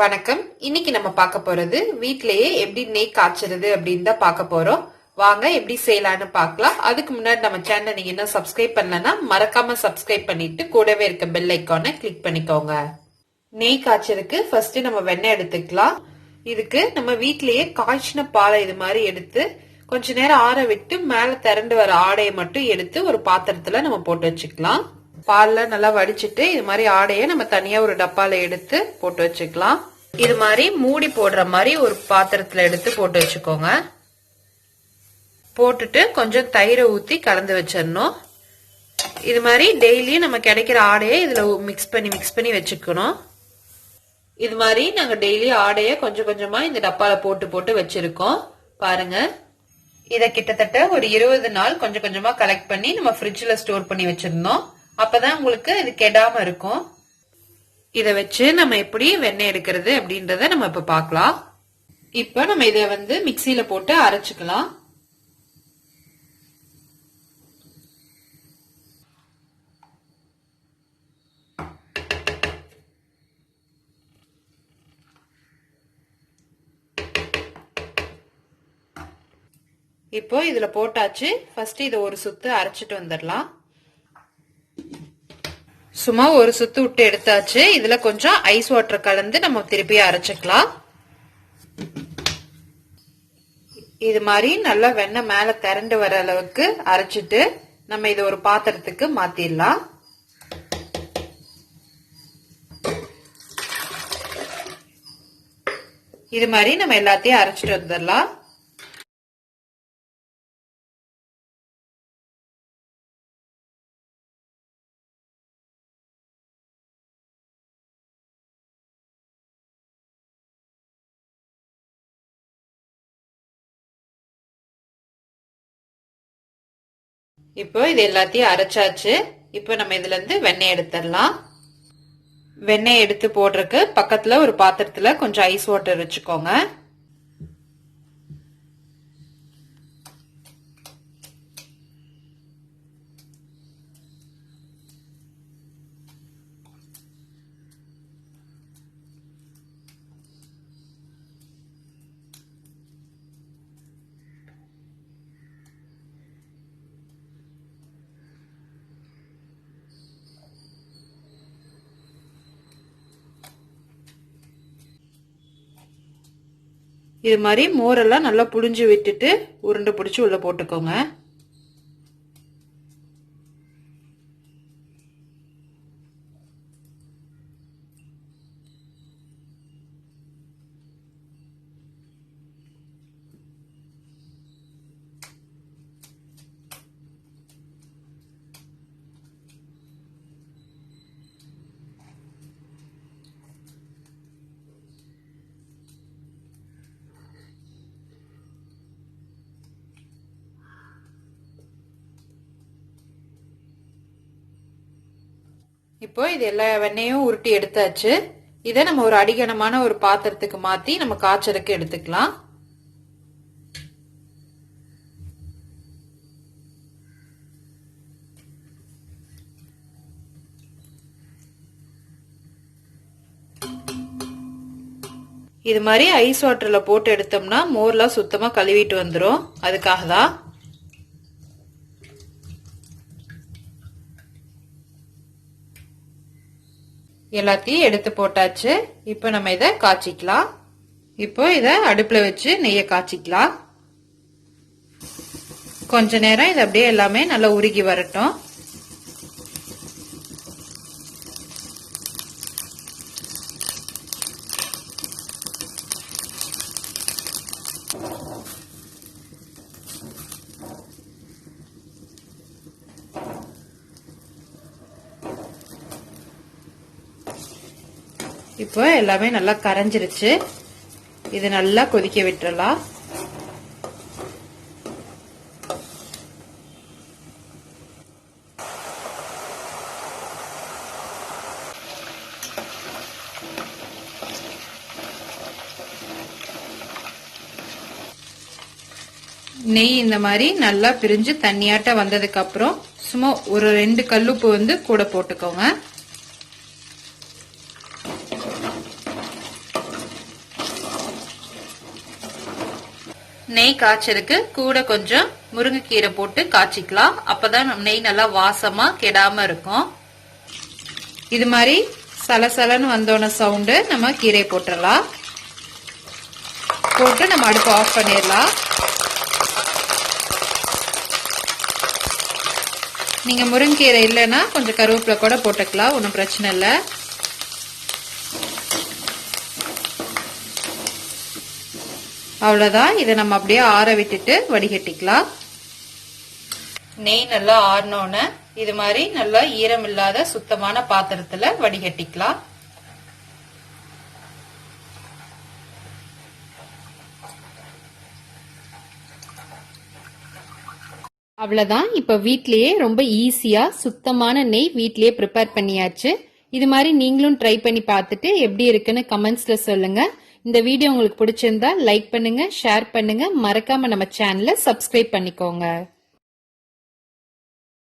வணக்கம். இன்னைக்கு நம்ம பார்க்க போறது வீட்லயே எப்படி நெய் காய்ச்சறது அப்படின்னு தான் பார்க்க போறோம். வாங்க எப்படி செய்யலாம்னு பார்க்கலாம். அதுக்கு முன்னாடி நம்ம சேனல் நீங்க இன்னும் சப்ஸ்கிரைப் பண்ணலன்னா மறக்காம சப்ஸ்கிரைப் பண்ணிட்டு கூடவே இருக்க பெல் ஐக்கானை கிளிக் பண்ணிக்கோங்க. நெய் காய்ச்சறதுக்கு ஃபர்ஸ்ட் நம்ம வெண்ணெய் எடுத்துக்கலாம். இதுக்கு நம்ம வீட்லயே காய்ச்சின பாலை இது மாதிரி எடுத்து கொஞ்ச நேரம் ஆற விட்டு மேல திரண்டு வர ஆடையை மட்டும் எடுத்து ஒரு பாத்திரத்துல நம்ம போட்டு வச்சுக்கலாம். பால்ல நல்லா வடிச்சிட்டு இது மாதிரி ஆடையை நம்ம தனியா ஒரு டப்பால எடுத்து போட்டு வச்சுக்கலாம். இது மாதிரி மூடி போடுற மாதிரி ஒரு பாத்திரத்துல எடுத்து போட்டு வச்சுக்கோங்க. போட்டுட்டு கொஞ்சம் தயிரை ஊத்தி கலந்து வச்சிடணும். இது மாதிரி டெய்லியும் நம்ம கிடைக்கிற ஆடையை இதுல மிக்ஸ் பண்ணி வச்சுக்கணும். இது மாதிரி நாங்க டெய்லி ஆடைய கொஞ்சம் கொஞ்சமா இந்த டப்பால போட்டு போட்டு வச்சிருக்கோம். பாருங்க, இத கிட்டத்தட்ட ஒரு 20 நாள் கொஞ்சம் கொஞ்சமா கலெக்ட் பண்ணி நம்ம ஃப்ரிட்ஜ்ல ஸ்டோர் பண்ணி வச்சிருந்தோம். அப்பதான் உங்களுக்கு இது கெடாம இருக்கும். இத வச்சு நம்ம எப்படி வெண்ணெய் எடுக்கிறது அப்படின்றத நம்ம இப்ப பார்க்கலாம். இப்ப நம்ம இத மிக்சியில போட்டு அரைச்சுக்கலாம். இப்போ இதுல போட்டாச்சு. ஃபர்ஸ்ட் இத ஒரு சுத்து அரைச்சிட்டு வந்துடலாம். சும்மா ஒரு சுத்து விட்டு எடுத்தாச்சு. இதுல கொஞ்சம் ஐஸ் வாட்டர் கலந்து நம்ம திருப்பி அரைச்சுக்கலாம். இது மாதிரி நல்லா வெண்ணெய் மேல திரண்டு வர அளவுக்கு அரைச்சிட்டு நம்ம இதை ஒரு பாத்திரத்துக்கு மாத்திடலாம். இது மாதிரி நம்ம எல்லாத்தையும் அரைச்சிட்டு வந்துடலாம். இப்போ இது எல்லாத்தையும் அரைச்சாச்சு. இப்போ நம்ம இதுல இருந்து வெண்ணெய் எடுத்துடலாம். வெண்ணெய் எடுத்து போடுறதுக்கு பக்கத்துல ஒரு பாத்திரத்துல கொஞ்சம் ஐஸ் வாட்டர் வச்சுக்கோங்க. இது மாதிரி மோரெல்லாம் நல்லா புழிஞ்சு விட்டுட்டு உருண்டை பிடிச்சி உள்ள போட்டுக்கோங்க. இப்போ இது எல்லா வெண்ணையும் உருட்டி எடுத்தாச்சு. இதை நம்ம ஒரு அடிகனமான ஒரு பாத்திரத்துக்கு மாத்தி நம்ம காய்ச்சறதுக்கு எடுத்துக்கலாம். இது மாதிரி ஐஸ் வாட்டர்ல போட்டு எடுத்தோம்னா மோர்லாம் சுத்தமா கழுவிட்டு வந்துடும். அதுக்காக தான். எல்லாத்தையும் எடுத்து போட்டாச்சு. இப்போ நம்ம இதை காய்ச்சிக்கலாம். இப்போ இதை அடுப்புல வச்சு நெய்ய காய்ச்சிக்கலாம். கொஞ்ச நேரம் இது அப்படியே எல்லாமே நல்லா உருகி வரட்டும். இப்போ எல்லாமே நல்லா கரைஞ்சிருச்சு. இது நல்லா கொதிக்க விட்டுறலாம். நெய் இந்த மாதிரி நல்லா பிரிஞ்சு தண்ணியாட்ட வந்ததுக்கு அப்புறம் சும்மா ஒரு 2 கல்லுப்பு கூட போட்டுக்கோங்க. நெய் காய்ச்சதுக்கு கூட கொஞ்சம் முருங்கைக்கீரை போட்டு காய்ச்சிக்கலாம். அப்பதான் நெய் நல்லா வாசமா கெடாம இருக்கும். இது மாதிரி சலசலன்னு வந்தோன சவுண்டு நம்ம கீரை போட்டுடலாம். போட்டு நம்ம அடுப்பு ஆஃப் பண்ணிடலாம். நீங்க முருங்கீரை இல்லைன்னா கொஞ்சம் கருவேப்பிலை கூட போட்டுக்கலாம், ஒன்றும் பிரச்சனை இல்லை. அவ்வளவுதான். இதை நம்ம அப்படியே ஆற விட்டுட்டு வடிகட்டிக்கலாம். நெய் நல்லா ஆறினோன்னு இது மாதிரி நல்லா ஈரம் இல்லாத சுத்தமான பாத்திரத்துல வடிகட்டிக்கலாம். அவ்வளவுதான். இப்ப வீட்லயே ரொம்ப ஈஸியா சுத்தமான நெய் வீட்லயே ப்ரிப்பேர் பண்ணியாச்சு. இது மாதிரி நீங்களும் ட்ரை பண்ணி பார்த்துட்டு எப்படி இருக்குன்னு கமெண்ட்ஸ்ல சொல்லுங்க. இந்த வீடியோ உங்களுக்கு பிடிச்சிருந்தா லைக் பண்ணுங்க, ஷேர் பண்ணுங்க, மறக்காம நம்ம சேனலை சப்ஸ்கிரைப் பண்ணிக்கோங்க.